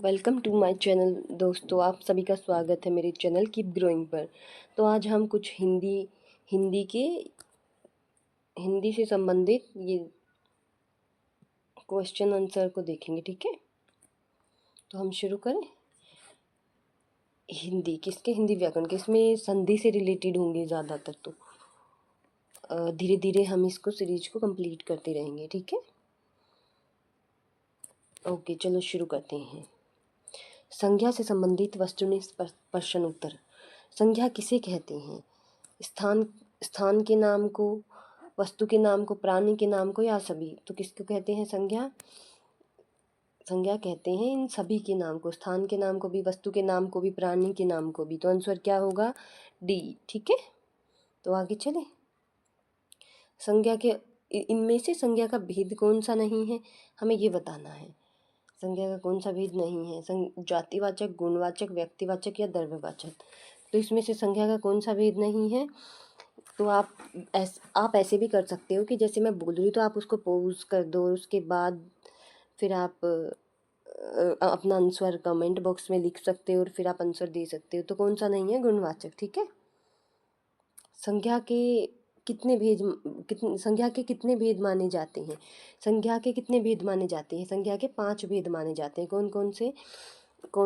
Welcome to my channel दोस्तों, आप सभी का स्वागत है मेरे चैनल कीप ग्रोइंग पर। तो आज हम कुछ हिंदी के हिंदी से संबंधित ये क्वेश्चन आंसर को देखेंगे, ठीक है। तो हम शुरू करें। हिंदी व्याकरण के, इसमें संधि से रिलेटेड होंगे ज़्यादातर। तो धीरे धीरे हम इसको सीरीज को कंप्लीट करते रहेंगे, ठीक है। ओके, चलो शुरू करते हैं। संज्ञा से संबंधित वस्तुनिष्ठ प्रश्न उत्तर। संज्ञा किसे कहते हैं? स्थान स्थान के नाम को, वस्तु के नाम को, प्राणी के नाम को, या सभी? तो किसको कहते हैं संज्ञा? संज्ञा कहते हैं इन सभी के नाम को, स्थान के नाम को भी, वस्तु के नाम को भी, प्राणी के नाम को भी। तो आंसर क्या होगा? डी, ठीक है। तो आगे चले। संज्ञा के इनमें से संज्ञा का भेद कौन सा नहीं है, हमें ये बताना है। संज्ञा का कौन सा भेद नहीं है? जातिवाचक, गुणवाचक, व्यक्तिवाचक या द्रव्यवाचक। तो इसमें से संज्ञा का कौन सा भेद नहीं है? तो आप ऐसे भी कर सकते हो कि जैसे मैं बोल रही हूँ तो आप उसको पॉज कर दो, और उसके बाद फिर आप अपना आंसर कमेंट बॉक्स में लिख सकते हो और फिर आप आंसर दे सकते हो। तो कौन सा नहीं है? गुणवाचक, ठीक है। संज्ञा के संज्ञा के कितने भेद माने जाते हैं? संज्ञा के कितने भेद माने जाते हैं? संज्ञा के 5 भेद माने जाते हैं। कौन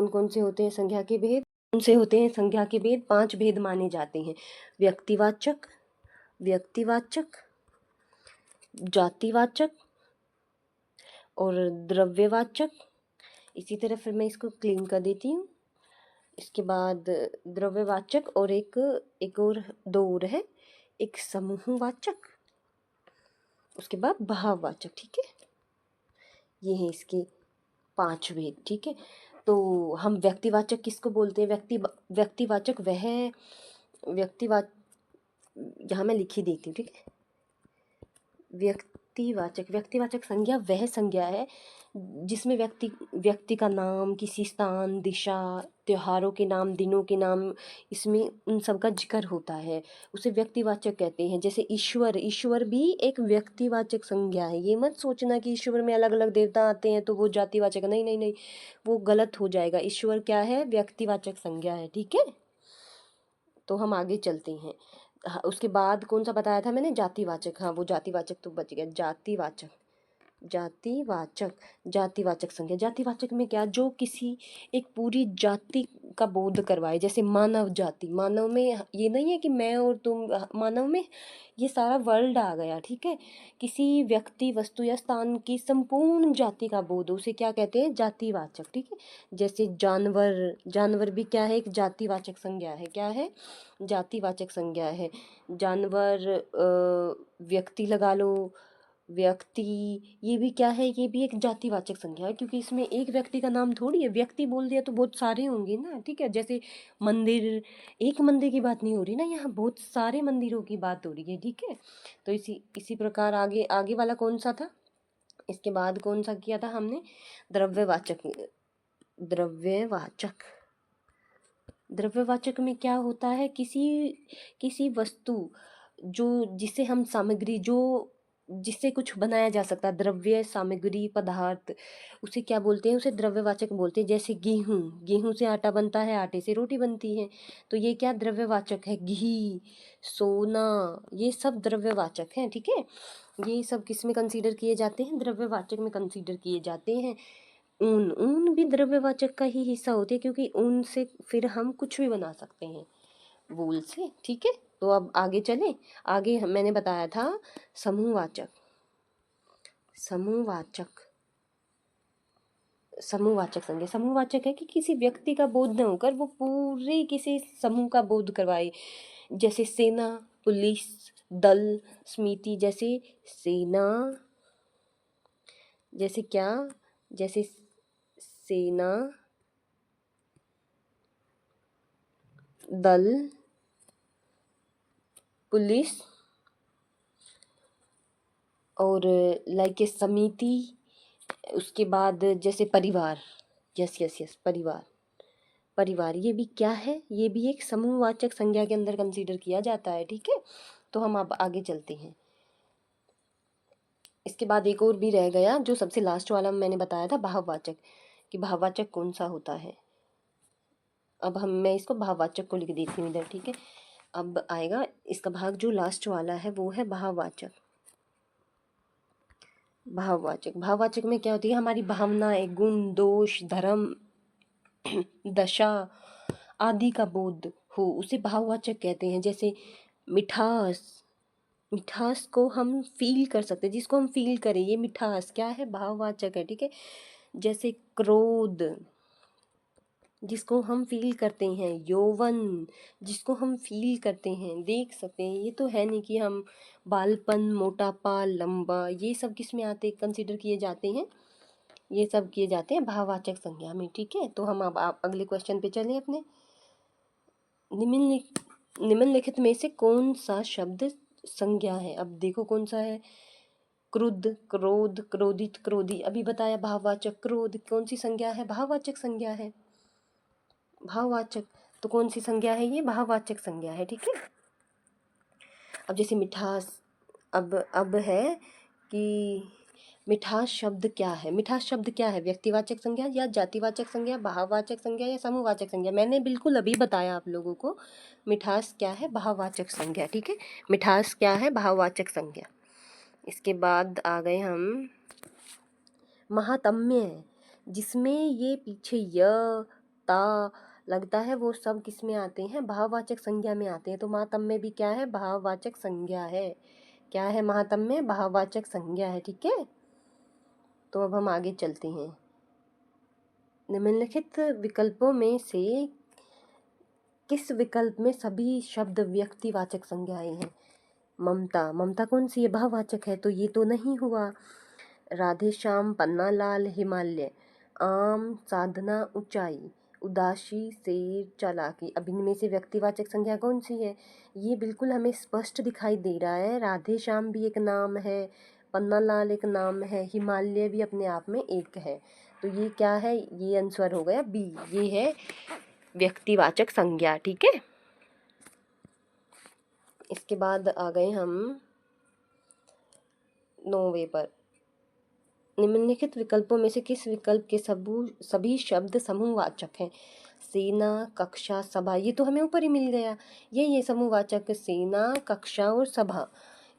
कौन से होते हैं संज्ञा के भेद? कौन से होते हैं संज्ञा के भेद? 5 भेद माने जाते हैं। व्यक्तिवाचक, जातिवाचक और द्रव्यवाचक। इसी तरह फिर मैं इसको क्लीन कर देती हूँ। इसके बाद द्रव्यवाचक और एक और, 2 और है, एक समूहवाचक, उसके बाद भाववाचक, ठीक है। ये है इसके 5 भेद, ठीक है। तो हम व्यक्तिवाचक किसको बोलते हैं? व्यक्तिवाचक वह व्यक्तिवाचक, यहाँ मैं लिख ही देती हूँ, ठीक है। व्यक्तिवाचक संज्ञा वह संज्ञा है जिसमें व्यक्ति का नाम, किसी स्थान, दिशा, त्योहारों के नाम, दिनों के नाम, इसमें उन सब का जिक्र होता है, उसे व्यक्तिवाचक कहते हैं। जैसे ईश्वर भी एक व्यक्तिवाचक संज्ञा है। ये मत सोचना कि ईश्वर में अलग अलग देवता आते हैं तो वो जातिवाचक, नहीं नहीं नहीं, वो गलत हो जाएगा। ईश्वर क्या है? व्यक्तिवाचक संज्ञा है, ठीक है। तो हम आगे चलते हैं। हाँ, उसके बाद कौन सा बताया था मैंने? जातिवाचक। हाँ, वो जातिवाचक तो बच गया। जातिवाचक संज्ञा। जातिवाचक में क्या? जो किसी एक पूरी जाति का बोध करवाए। जैसे मानव जाति, मानव में ये नहीं है कि मैं और तुम, मानव में ये सारा वर्ल्ड आ गया, ठीक है। किसी व्यक्ति, वस्तु या स्थान की संपूर्ण जाति का बोध, उसे क्या कहते हैं? जातिवाचक, ठीक है। जैसे जानवर भी क्या है? एक जातिवाचक संज्ञा है। क्या है? जातिवाचक संज्ञा है। जानवर, व्यक्ति लगा लो, व्यक्ति, ये भी क्या है? ये भी एक जातिवाचक संज्ञा है, क्योंकि इसमें एक व्यक्ति का नाम थोड़ी है। व्यक्ति बोल दिया तो बहुत सारे होंगे ना, ठीक है। जैसे मंदिर, एक मंदिर की बात नहीं हो रही ना, यहाँ बहुत सारे मंदिरों की बात हो रही है, ठीक है। तो इसी प्रकार आगे आगे वाला कौन सा था? इसके बाद कौन सा किया था हमने? द्रव्यवाचक। द्रव्यवाचक द्रव्यवाचक में क्या होता है? किसी वस्तु, जो जिसे हम सामग्री, जो जिससे कुछ बनाया जा सकता है, द्रव्य, सामग्री, पदार्थ, उसे क्या बोलते हैं? उसे द्रव्यवाचक बोलते हैं। जैसे गेहूं से आटा बनता है, आटे से रोटी बनती है। तो ये क्या द्रव्यवाचक है? घी, सोना, ये सब द्रव्यवाचक हैं, ठीक है। ये सब किस में कंसीडर किए जाते हैं? द्रव्यवाचक में कंसीडर किए जाते हैं। ऊन भी द्रव्यवाचक का ही हिस्सा होती है, क्योंकि ऊन से फिर हम कुछ भी बना सकते हैं, वूल से, ठीक है। तो अब आगे चले। आगे मैंने बताया था समूहवाचक। समूहवाचक है कि किसी व्यक्ति का बोध न होकर वो पूरे किसी समूह का बोध करवाए। जैसे सेना, पुलिस, दल, समिति। जैसे सेना, जैसे क्या? जैसे सेना, दल, पुलिस, और लाइक ए समिति। उसके बाद जैसे परिवार, यस परिवार, ये भी क्या है? ये भी एक समूहवाचक संज्ञा के अंदर कंसीडर किया जाता है, ठीक है। तो हम अब आगे चलते हैं। इसके बाद एक और भी रह गया, जो सबसे लास्ट वाला मैंने बताया था, भाववाचक। कि भाववाचक कौन सा होता है। अब मैं इसको भाववाचक को लिख देती हूँ इधर, ठीक है। अब आएगा इसका भाग जो लास्ट वाला है, वो है भाववाचक। भाववाचक, भाववाचक में क्या होती है, हमारी भावनाएं, गुण, दोष, धर्म, दशा आदि का बोध हो, उसे भाववाचक कहते हैं। जैसे मिठास, मिठास को हम फील कर सकते हैं, जिसको हम फील करें, ये मिठास क्या है, भाववाचक है, ठीक है। जैसे क्रोध, जिसको हम फील करते हैं, यौवन, जिसको हम फील करते हैं, देख सकते हैं। ये तो है नहीं कि हम बालपन, मोटापा, लंबा, ये सब किस में आते, कंसिडर किए जाते हैं, ये सब किए जाते हैं भाववाचक संज्ञा में, ठीक है। तो हम अब आप अगले क्वेश्चन पे चलें अपने। निम्नलिखित में से कौन सा शब्द संज्ञा है। अब देखो कौन सा है, क्रुद्ध, क्रोध, क्रोधित, क्रोधी। अभी बताया भाववाचक, क्रोध कौन सी संज्ञा है, भाववाचक संज्ञा है, भाववाचक। तो कौन सी संज्ञा है, ये भाववाचक संज्ञा है, ठीक है। अब जैसे मिठास, अब है कि मिठास शब्द क्या है, मिठास शब्द क्या है, व्यक्तिवाचक संज्ञा या जातिवाचक संज्ञा, भाववाचक संज्ञा या समूहवाचक संज्ञा। मैंने बिल्कुल अभी बताया आप लोगों को, मिठास क्या है, भाववाचक संज्ञा, ठीक है। मिठास क्या है, भाववाचक संज्ञा। इसके बाद आ गए हम महात्म्य, जिसमें ये पीछे य, ता लगता है, वो सब किस में आते हैं, भाववाचक संज्ञा में आते हैं। तो महात्म्य भी क्या है, भाववाचक संज्ञा है। क्या है महात्म्य, भाववाचक संज्ञा है, ठीक है। तो अब हम आगे चलते हैं। निम्नलिखित विकल्पों में से किस विकल्प में सभी शब्द व्यक्तिवाचक संज्ञाएं हैं। ममता, ममता कौन सी है, भाववाचक है, तो ये तो नहीं हुआ। राधे श्याम, पन्ना लाल, हिमालय, आम, साधना, ऊंचाई, उदासी, शेर, चालाकी। अब इनमें से व्यक्तिवाचक संज्ञा कौन सी है, ये बिल्कुल हमें स्पष्ट दिखाई दे रहा है। राधे श्याम भी एक नाम है, पन्ना लाल एक नाम है, हिमालय भी अपने आप में एक है। तो ये क्या है, ये आंसर हो गया बी, ये है व्यक्तिवाचक संज्ञा, ठीक है। इसके बाद आ गए हम 9वें पर। निम्नलिखित विकल्पों में से किस विकल्प के सभी शब्द समूहवाचक हैं। सेना, कक्षा, सभा, ये तो हमें ऊपर ही मिल गया, ये समूहवाचक, सेना, कक्षा और सभा।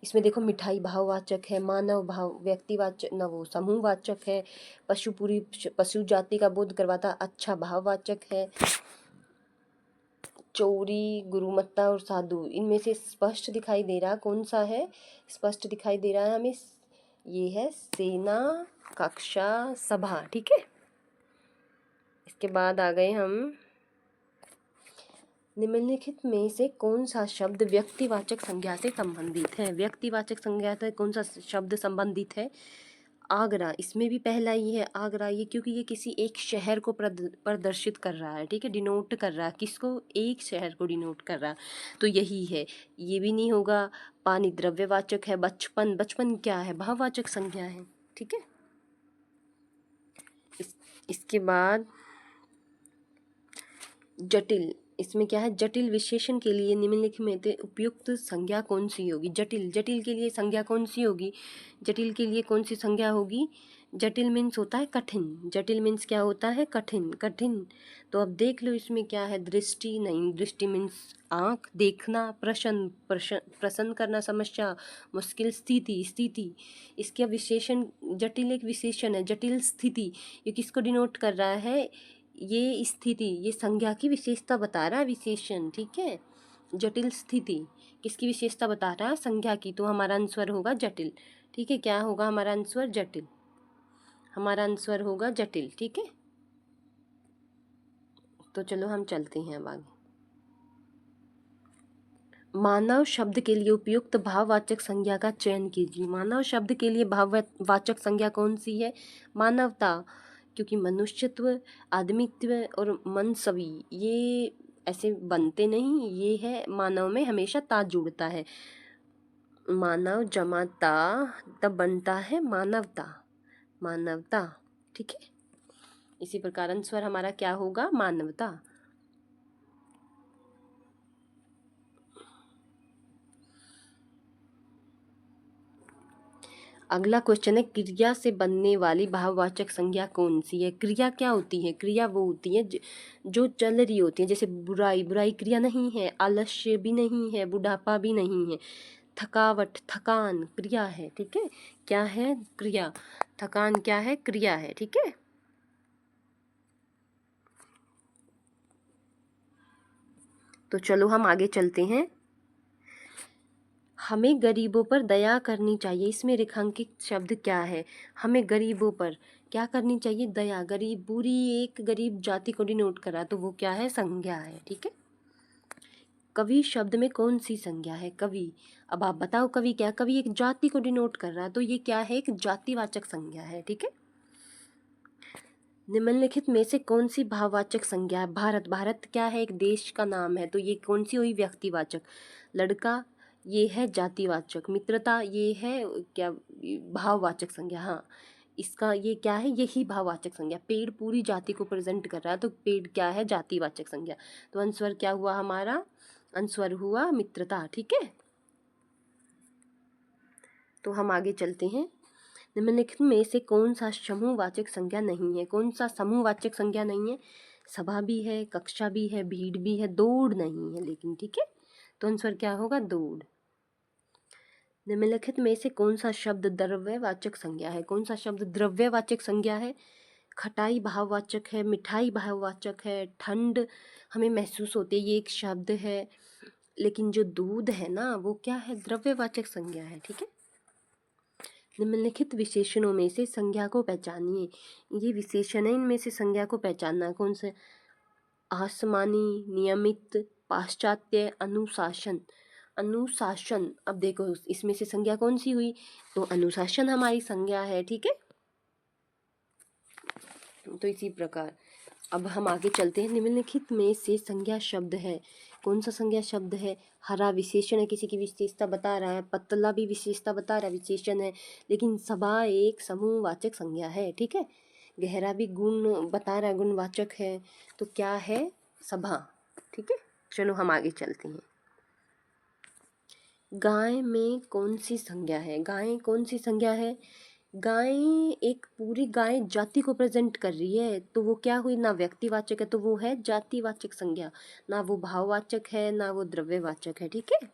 इसमें देखो मिठाई भाववाचक है, मानव भाव व्यक्तिवाचक न, वो समूहवाचक है, पशु पूरी पशु जाति का बोध करवाता, अच्छा भाववाचक है, चोरी, गुरुमत्ता और साधु, इनमें से स्पष्ट दिखाई दे रहा कौन सा है, स्पष्ट दिखाई दे रहा है हमें, ये है सेना, कक्षा, सभा, ठीक है। इसके बाद आ गए हम, निम्नलिखित में से कौन सा शब्द व्यक्तिवाचक संज्ञा से संबंधित है। व्यक्तिवाचक संज्ञा से कौन सा शब्द संबंधित है, आगरा। इसमें भी पहला ही है आगरा, ये क्योंकि ये किसी एक शहर को प्रदर्शित कर रहा है, ठीक है, डिनोट कर रहा है, किसको, एक शहर को डिनोट कर रहा है, तो यही है। ये भी नहीं होगा। पानी द्रव्यवाचक है, बचपन, बचपन क्या है, भाववाचक संज्ञा है, ठीक है। इसके बाद जटिल, इसमें क्या है, जटिल विशेषण के लिए निम्नलिखित में से उपयुक्त संज्ञा कौन सी होगी। जटिल, जटिल के लिए संज्ञा कौन सी होगी, जटिल के लिए कौन सी संज्ञा होगी, जटिल मीन्स होता है कठिन, जटिल मीन्स क्या होता है, कठिन, कठिन। तो अब देख लो इसमें क्या है, दृष्टि नहीं, दृष्टि मीन्स आँख, देखना, प्रश्न, प्रसन्न करना, समस्या, मुश्किल, स्थिति, स्थिति। इसका विशेषण, जटिल एक विशेषण है, जटिल स्थिति, ये किसको डिनोट कर रहा है, ये स्थिति, ये संज्ञा की विशेषता बता रहा है, विशेषण, ठीक है। जटिल स्थिति किसकी विशेषता बता रहा है, संज्ञा की। तो हमारा आंसर होगा जटिल, ठीक है। क्या होगा हमारा आंसर, जटिल, हमारा आंसर होगा जटिल, ठीक है। तो चलो हम चलते हैं अब आगे। मानव शब्द के लिए उपयुक्त भाववाचक संज्ञा का चयन कीजिए। मानव शब्द के लिए भाववाचक संज्ञा कौन सी है, मानवता, क्योंकि मनुष्यत्व, आदमित्व और मनसवी ये ऐसे बनते नहीं, ये है मानव में हमेशा ता जुड़ता है, मानव जमा ता, तब बनता है मानवता, मानवता, ठीक है। इसी प्रकार आंसर हमारा क्या होगा, मानवता। अगला क्वेश्चन है, क्रिया से बनने वाली भाववाचक संज्ञा कौन सी है? क्रिया क्या होती है? क्रिया वो होती है जो चल रही होती है। जैसे बुराई, बुराई क्रिया नहीं है, आलस्य भी नहीं है, बुढ़ापा भी नहीं है, थकावट, थकान क्रिया है, ठीक है। क्या है? क्रिया। थकान क्या है? क्रिया है, ठीक है। तो चलो हम आगे चलते हैं। हमें गरीबों पर दया करनी चाहिए, इसमें रेखांकित शब्द क्या है? हमें गरीबों पर क्या करनी चाहिए? दया। गरीब, पूरी एक गरीब जाति को डिनोट करा, तो वो क्या है? संज्ञा है, ठीक है। कवि शब्द में कौन सी संज्ञा है? कवि। अब आप बताओ, कवि क्या? कवि एक जाति को डिनोट कर रहा है, तो ये क्या है? एक जातिवाचक संज्ञा है, ठीक है। निम्नलिखित में से कौन सी भाववाचक संज्ञा है? भारत, भारत क्या है? एक देश का नाम है, तो ये कौन सी हुई? व्यक्तिवाचक। लड़का ये है जातिवाचक। मित्रता ये है क्या? भाववाचक संज्ञा। हाँ, इसका ये क्या है? यही भाववाचक संज्ञा। पेड़ पूरी जाति को प्रेजेंट कर रहा है, तो पेड़ क्या है? जातिवाचक संज्ञा। तो अनुस्वर क्या हुआ हमारा? अनुस्वर हुआ मित्रता, ठीक है। तो हम आगे चलते हैं। निम्नलिखित में से कौन सा समूहवाचक संज्ञा नहीं है? कौन सा समूहवाचक संज्ञा नहीं है? सभा भी है, कक्षा भी है, भीड़ भी है, दौड़ नहीं है लेकिन, ठीक है। तो आंसर क्या होगा? दौड़। निम्नलिखित में से कौन सा शब्द द्रव्यवाचक संज्ञा है? कौन सा शब्द द्रव्यवाचक संज्ञा है? खटाई भाववाचक है, मिठाई भाववाचक है, ठंड हमें महसूस होती है, ये एक शब्द है। लेकिन जो दूध है ना, वो क्या है? द्रव्यवाचक संज्ञा है, ठीक है। निम्नलिखित विशेषणों में से संज्ञा को पहचानिए। ये विशेषण है, इनमें से संज्ञा को पहचानना। कौन से? आसमानी, नियमित, पाश्चात्य, अनुशासन। अनुशासन, अब देखो इसमें से संज्ञा कौन सी हुई? तो अनुशासन हमारी संज्ञा है, ठीक है। तो इसी प्रकार अब हम आगे चलते हैं। निम्नलिखित में से संज्ञा शब्द है। कौन सा संज्ञा शब्द है? हरा विशेषण है, किसी की विशेषता बता रहा है। पतला भी विशेषता बता रहा है, विशेषण है। लेकिन सभा एक समूहवाचक संज्ञा है, ठीक है। गहरा भी गुण बता रहा है, गुणवाचक है। तो क्या है? सभा, ठीक है। चलो हम आगे चलते हैं। गाय में कौन सी संज्ञा है? गाय कौन सी संज्ञा है? गाय एक पूरी गाय जाति को प्रेजेंट कर रही है, तो वो क्या हुई? ना व्यक्तिवाचक है, तो वो है जातिवाचक संज्ञा। ना वो भाववाचक है, ना वो द्रव्यवाचक है, ठीक है।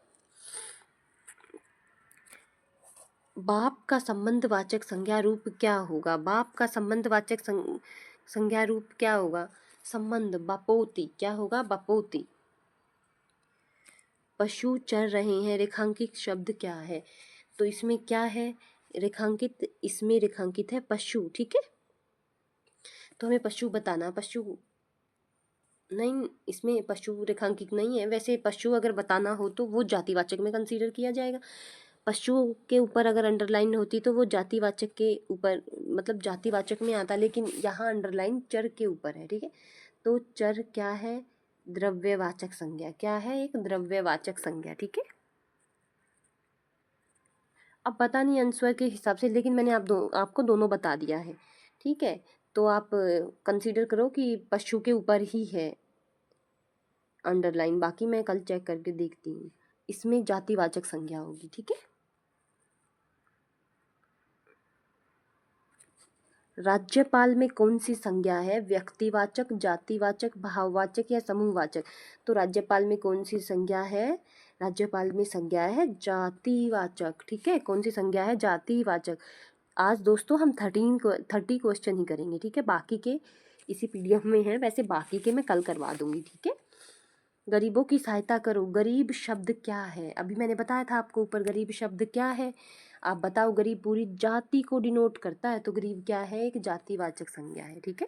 बाप का संबंधवाचक संज्ञा रूप क्या होगा? बाप का संबंधवाचक संज्ञा रूप क्या होगा? संबंध, बापोती। क्या होगा? बापोती। पशु चर रहे हैं, रेखांकित शब्द क्या है? तो इसमें क्या है रेखांकित? इसमें रेखांकित है पशु, ठीक है। तो हमें पशु बताना। पशु नहीं, इसमें पशु रेखांकित नहीं है। वैसे पशु अगर बताना हो तो वो जातिवाचक में कंसीडर किया जाएगा। पशु के ऊपर अगर अंडरलाइन होती तो वो जातिवाचक के ऊपर, मतलब जातिवाचक में आता, लेकिन यहाँ अंडरलाइन चर के ऊपर है, ठीक है। तो चर क्या है? द्रव्यवाचक संज्ञा। क्या है? एक द्रव्यवाचक संज्ञा, ठीक है। अब पता नहीं आंसर के हिसाब से, लेकिन मैंने आपको दोनों बता दिया है, ठीक है। तो आप कंसीडर करो कि पशु के ऊपर ही है अंडरलाइन। बाकी मैं कल चेक करके देखती हूँ। इसमें जातिवाचक संज्ञा होगी, ठीक है। राज्यपाल में कौन सी संज्ञा है? व्यक्तिवाचक, जातिवाचक, भाववाचक या समूहवाचक? तो राज्यपाल में कौन सी संज्ञा है? राज्यपाल में संज्ञा है जातिवाचक, ठीक है। कौन सी संज्ञा है? जातिवाचक। आज दोस्तों हम 30 क्वेश्चन ही करेंगे, ठीक है। बाकी के इसी पीडीएफ में है, वैसे बाकी के मैं कल करवा दूंगी, ठीक है। गरीबों की सहायता करो। गरीब शब्द क्या है? अभी मैंने बताया था आपको ऊपर, गरीब शब्द क्या है? आप बताओ। गरीब पूरी जाति को डिनोट करता है, तो गरीब क्या है? एक जातिवाचक संज्ञा है, ठीक है।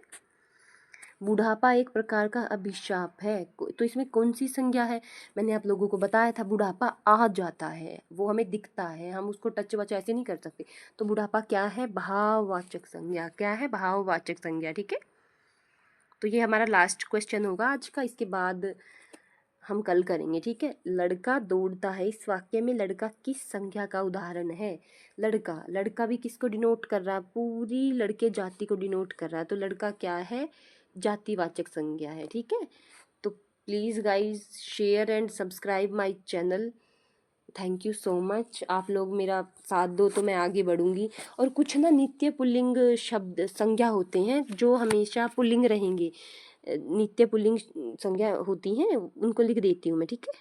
बुढ़ापा एक प्रकार का अभिशाप है, तो इसमें कौन सी संज्ञा है? मैंने आप लोगों को बताया था, बुढ़ापा आ जाता है, वो हमें दिखता है, हम उसको टच वच ऐसे नहीं कर सकते। तो बुढ़ापा क्या है? भाववाचक संज्ञा। क्या है? भाववाचक संज्ञा, ठीक है। तो ये हमारा लास्ट क्वेश्चन होगा आज का, इसके बाद हम कल करेंगे, ठीक है। लड़का दौड़ता है, इस वाक्य में लड़का किस संख्या का उदाहरण है? लड़का, लड़का भी किसको डिनोट कर रहा है? पूरी लड़के जाति को डिनोट कर रहा है, तो लड़का क्या है? जातिवाचक संज्ञा है, ठीक है। तो please guys share and subscribe my channel. Thank you so much. आप लोग मेरा साथ दो तो मैं आगे बढ़ूंगी। और कुछ ना नित्य पुल्लिंग शब्द संज्ञा होते हैं जो हमेशा पुल्लिंग रहेंगे, नित्य पुल्लिंग संज्ञा होती हैं, उनको लिख देती हूँ मैं, ठीक है।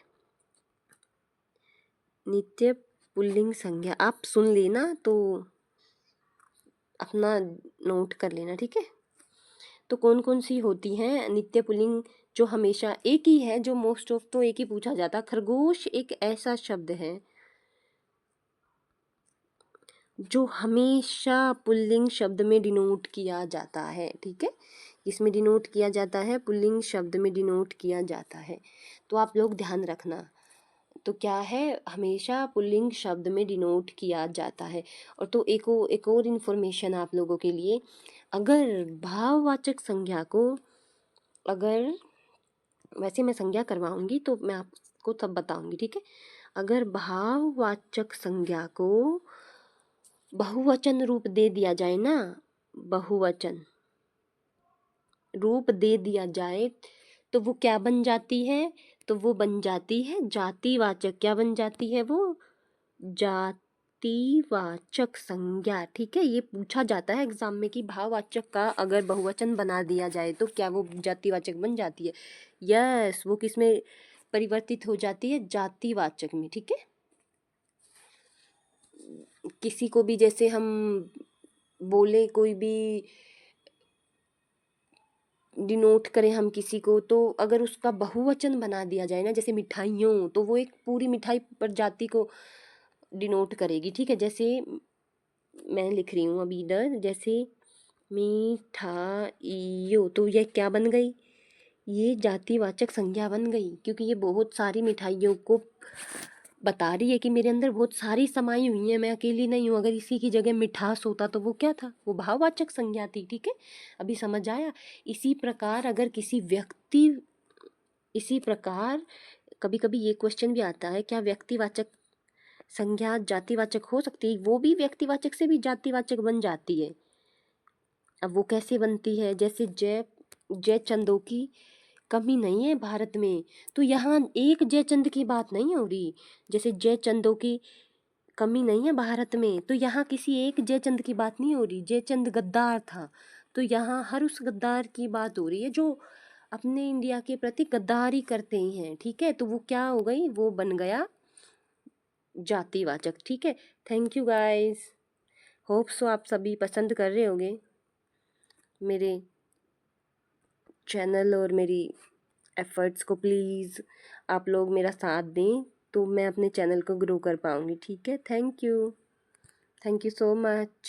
नित्य पुल्लिंग संज्ञा आप सुन लेना तो अपना नोट कर लेना, ठीक है। तो कौन कौन सी होती हैं नित्य पुल्लिंग जो हमेशा एक ही है, जो मोस्ट ऑफ तो एक ही पूछा जाता। खरगोश एक ऐसा शब्द है जो हमेशा पुल्लिंग शब्द में डिनोट किया जाता है, ठीक है। इसमें डिनोट किया जाता है, पुल्लिंग शब्द में डिनोट किया जाता है। तो आप लोग ध्यान रखना। तो क्या है, हमेशा पुल्लिंग शब्द में डिनोट किया जाता है। और तो एक और इन्फॉर्मेशन आप लोगों के लिए, अगर भाववाचक संज्ञा को, अगर वैसे मैं संज्ञा करवाऊंगी तो मैं आपको तब बताऊंगी, ठीक है। अगर भाववाचक संज्ञा को बहुवचन रूप दे दिया जाए ना, बहुवचन रूप दे दिया जाए तो वो क्या बन जाती है, तो वो बन जाती है जातिवाचक। क्या बन जाती है वो, जातिवाचक संज्ञा, ठीक है। ये पूछा जाता है एग्जाम में कि भाववाचक का अगर बहुवचन बना दिया जाए तो क्या वो जातिवाचक बन जाती है। यस, वो किस में परिवर्तित हो जाती है, जातिवाचक में, ठीक है। किसी को भी जैसे हम बोले, कोई भी डिनोट करें हम किसी को, तो अगर उसका बहुवचन बना दिया जाए ना, जैसे मिठाइयों, तो वो एक पूरी मिठाई प्रजाति को डिनोट करेगी, ठीक है। जैसे मैं लिख रही हूँ अभी इधर, जैसे मिठाइयों, तो ये क्या बन गई, ये जातिवाचक संज्ञा बन गई, क्योंकि ये बहुत सारी मिठाइयों को बता रही है कि मेरे अंदर बहुत सारी समाई हुई हैं, मैं अकेली नहीं हूँ। अगर इसी की जगह मिठास होता तो वो क्या था, वो भाववाचक संज्ञा थी, ठीक है। अभी समझ आया। इसी प्रकार अगर किसी व्यक्ति, इसी प्रकार कभी कभी ये क्वेश्चन भी आता है, क्या व्यक्तिवाचक संज्ञा जातिवाचक हो सकती है, वो भी व्यक्तिवाचक से भी जातिवाचक बन जाती है। अब वो कैसे बनती है, जैसे जय जयचंदों की कमी नहीं है भारत में, तो यहाँ एक जयचंद की बात नहीं हो रही। जैसे जयचंदों की कमी नहीं है भारत में, तो यहाँ किसी एक जयचंद की बात नहीं हो रही। जयचंद गद्दार था, तो यहाँ हर उस गद्दार की बात हो रही है जो अपने इंडिया के प्रति गद्दारी करते हैं, ठीक है। तो वो क्या हो गई, वो बन गया जातिवाचक, ठीक है। Thank you guys, hope so आप सभी पसंद कर रहे होंगे मेरे चैनल और मेरी एफर्ट्स को। प्लीज़ आप लोग मेरा साथ दें तो मैं अपने चैनल को ग्रो कर पाऊँगी, ठीक है। Thank you so much.